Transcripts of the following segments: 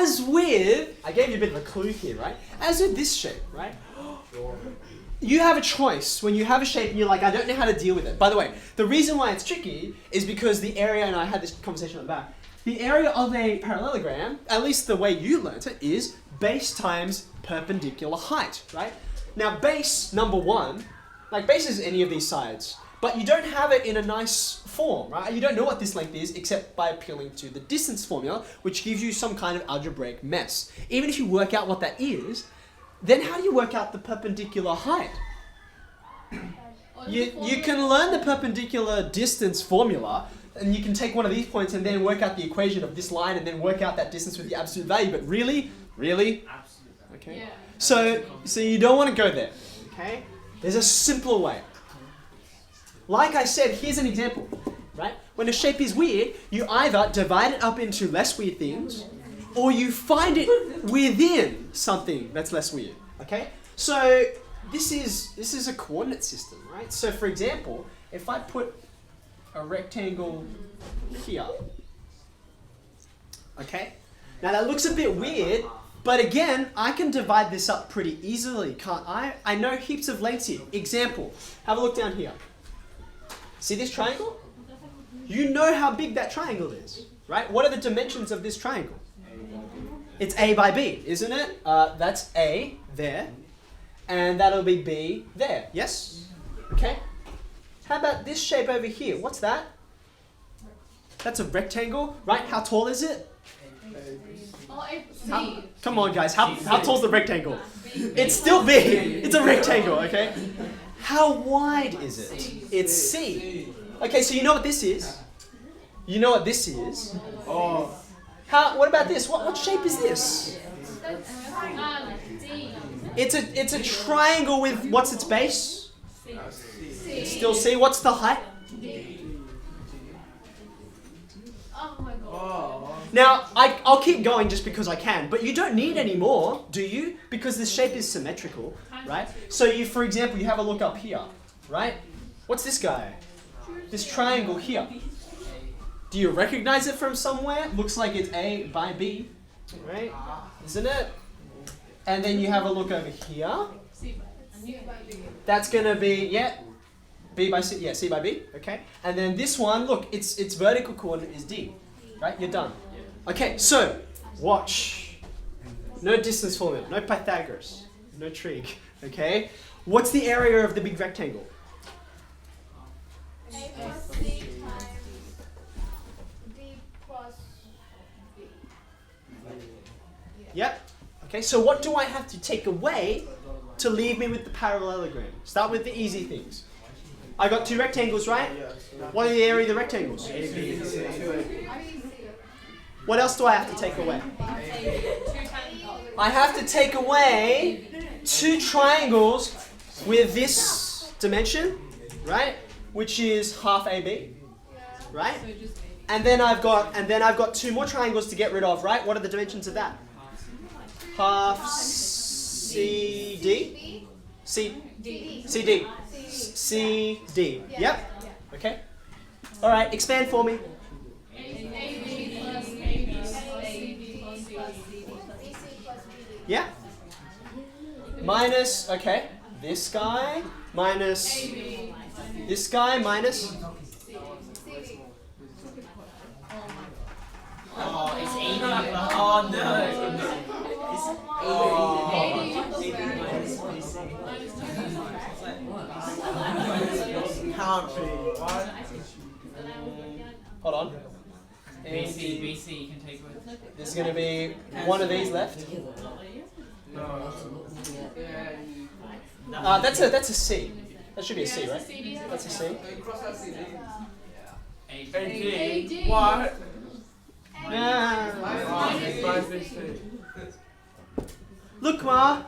as with, I gave you a bit of a clue here, right? As with this shape, right? You have a choice when you have a shape and you're like, I don't know how to deal with it. By the way, the reason why it's tricky is because the area, and I had this conversation at the back, the area of a parallelogram, at least the way you learnt it, is base times perpendicular height, right? Now base, number one, like base is any of these sides, but you don't have it in a nice form, right? You don't know what this length is except by appealing to the distance formula, which gives you some kind of algebraic mess. Even if you work out what that is, then how do you work out the perpendicular height? You can learn the perpendicular distance formula, and you can take one of these points and then work out the equation of this line and then work out that distance with the absolute value. But really? Okay. Yeah. So you don't want to go there. Okay? There's a simpler way. Like I said, here's an example, right? When a shape is weird, you either divide it up into less weird things, or you find it within something that's less weird, okay? So this is a coordinate system, right? So for example, if I put a rectangle here, okay? Now that looks a bit weird, but again, I can divide this up pretty easily, can't I? I know heaps of lengths here. Example, have a look down here. See this triangle? You know how big that triangle is, right? What are the dimensions of this triangle? It's A by B, isn't it? That's A there, and that'll be B there, yes? Okay. How about this shape over here? What's that? That's a rectangle, right? How tall is it? Come on, guys. How tall is the rectangle? It's still big. It's a rectangle, okay? How wide is it? It's C. Okay, so you know what this is? You know what this is? Oh. What about this? What shape is this? It's a triangle with, what's its base? It's still C. What's the height? Oh my god. Now, I'll keep going just because I can, but you don't need any more, do you? Because this shape is symmetrical, right? So you, for example, you have a look up here, right? What's this guy? This triangle here. Do you recognize it from somewhere? Looks like it's A by B, right? Isn't it? And then you have a look over here. That's going to be, yeah, B by C, yeah, C by B, okay? And then this one, look, its vertical coordinate is D, right? You're done. Okay, so, watch. No distance formula, no Pythagoras, no trig, okay? What's the area of the big rectangle? A plus C times B plus B. Yep. Okay, so what do I have to take away to leave me with the parallelogram? Start with the easy things. I got two rectangles, right? What are the area of the rectangles? What else do I have to take away? I have to take away two triangles with this dimension, right? Which is half AB, right? And then I've got two more triangles to get rid of, right? What are the dimensions of that? Half CD, CD, CD. Yep. Okay. All right. Expand for me. Yeah. Minus. Okay. This guy minus this guy minus. Oh, it's 80. Oh no. Can't be. What? Hold on. BC, you can take away. There's going to be one of these left. That's a C. That should be a C, right? That's a C. AD. What? Yeah. Look, Ma.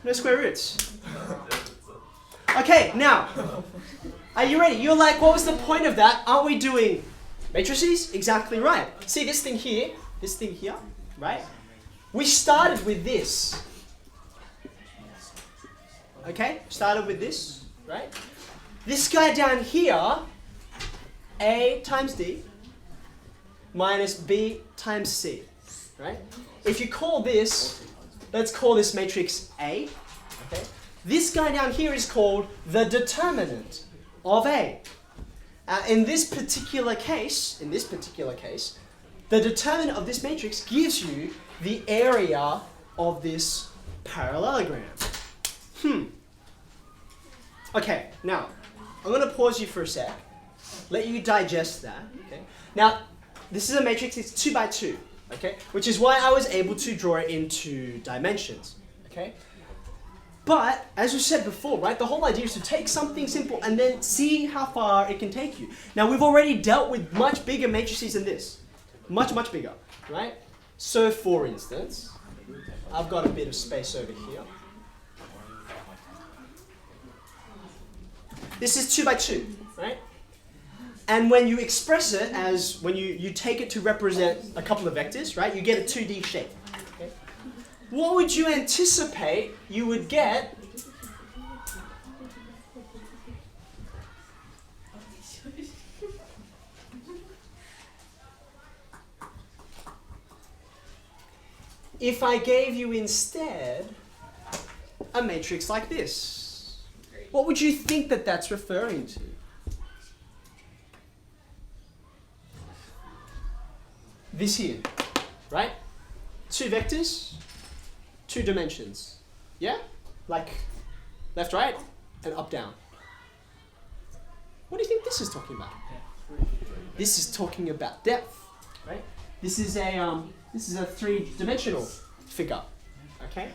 No square roots. Okay, now. Are you ready? You're like, what was the point of that? Aren't we doing matrices? Exactly right. See this thing here, right? We started with this. Okay, started with this, right? This guy down here, A times D minus B times C, right? If you call this, let's call this matrix A, okay? This guy down here is called the determinant of A. In this particular case, the determinant of this matrix gives you the area of this parallelogram. Okay, now, I'm going to pause you for a sec, let you digest that, okay? Now, this is a matrix, it's 2 by 2, okay? Which is why I was able to draw it in 2 dimensions, okay? But, as we said before, right, the whole idea is to take something simple and then see how far it can take you. Now, we've already dealt with much bigger matrices than this. Much, much bigger, right? So, for instance, I've got a bit of space over here. This is 2 by 2, right? And when you express it as, when you take it to represent a couple of vectors, right, you get a 2D shape. Okay? What would you anticipate you would get if I gave you instead a matrix like this? What would you think that that's referring to? This here, right? 2 vectors, 2 dimensions. Yeah? Like left, right, and up, down. What do you think this is talking about? This is talking about depth, right? This is a 3-dimensional figure, okay?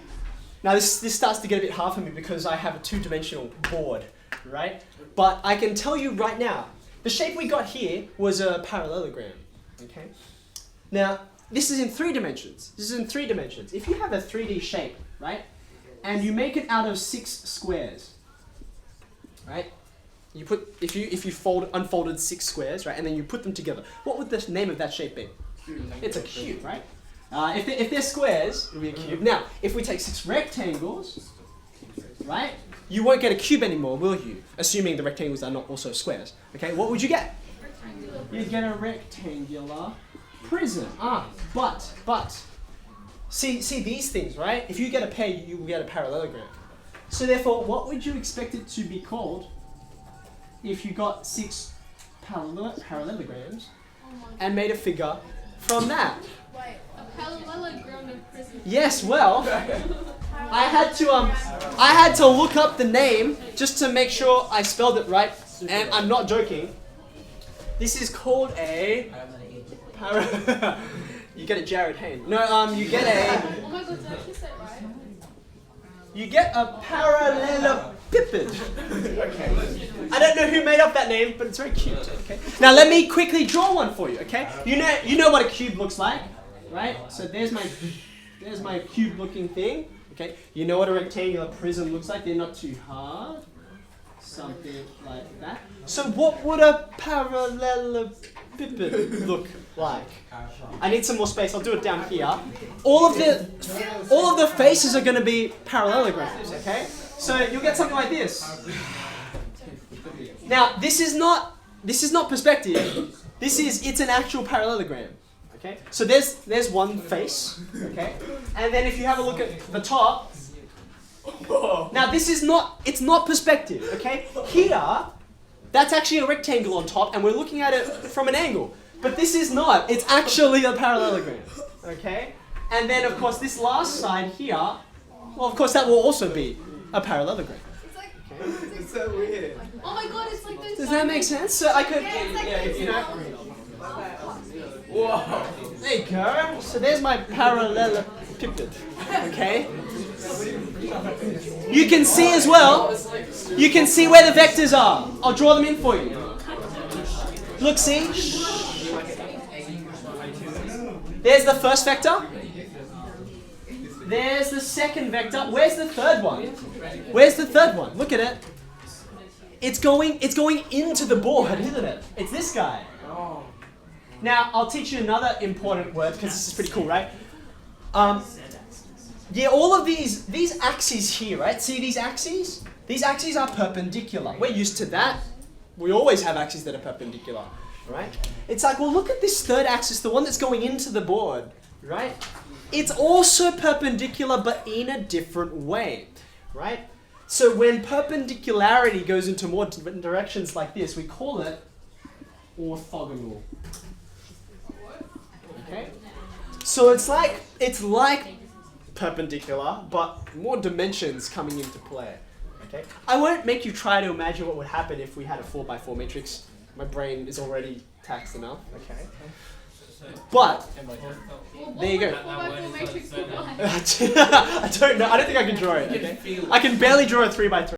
Now this starts to get a bit hard for me because I have a 2-dimensional board, right? But I can tell you right now, the shape we got here was a parallelogram, okay? Now, this is in 3 dimensions. This is in 3 dimensions. If you have a 3D shape, right, and you make it out of 6 squares, right? You put if you unfolded 6 squares, right, and then you put them together, what would the name of that shape be? It's a cube, right? If they're squares, it'll be a cube. Now, if we take 6 rectangles, right, you won't get a cube anymore, will you? Assuming the rectangles are not also squares. Okay, what would you get? You'd get a rectangular prism. But see these things, right? If you get a pair, you will get a parallelogram. So therefore, what would you expect it to be called if you got 6 parallelograms and made a figure from that? Wait, a parallelogram and prism. Yes, well, I had to look up the name just to make sure I spelled it right, and I'm not joking. This is called a you get a Jared Hayne. No, you get a Oh my god, did I actually say it right? you get a parallelepiped. Okay. I don't know who made up that name, but it's very cute. Okay. Now let me quickly draw one for you. Okay. You know what a cube looks like, right? So there's my cube-looking thing. Okay. You know what a rectangular prism looks like. They're not too hard. Something like that. So what would a parallelepiped look like? I need some more space. I'll do it down here. All of the faces are going to be parallelograms. Okay. So you'll get something like this. Now this is not perspective. It's an actual parallelogram. Okay. So there's one face. Okay. And then if you have a look at the top. Now it's not perspective, okay? Here, that's actually a rectangle on top and we're looking at it from an angle. But this is not, it's actually a parallelogram, okay? And then of course this last side here, well of course that will also be a parallelogram. It's like, It's so weird. oh my god, it's like those. Does that make sense? So I could, you know, Whoa. there you go. So there's my parallelepiped, okay? You can see as well, you can see where the vectors are. I'll draw them in for you. Look, see? There's the first vector. There's the second vector. Where's the third one? Where's the third one? Look at it. It's going into the board, isn't it? It's this guy. Now, I'll teach you another important word because this is pretty cool, right? Yeah, all of these axes here, right? See these axes? These axes are perpendicular. We're used to that. We always have axes that are perpendicular, right? It's like, well, look at this third axis, the one that's going into the board, right? it's also perpendicular but in a different way, right? So when perpendicularity goes into more different directions like this, we call it orthogonal. Okay? So it's like perpendicular, but more dimensions coming into play. Okay? I won't make you try to imagine what would happen if we had a 4x4 matrix. My brain is already taxed enough. Okay? But there you go. Matrix I don't know. I don't think I can draw it. Okay? I can barely draw a 3x3.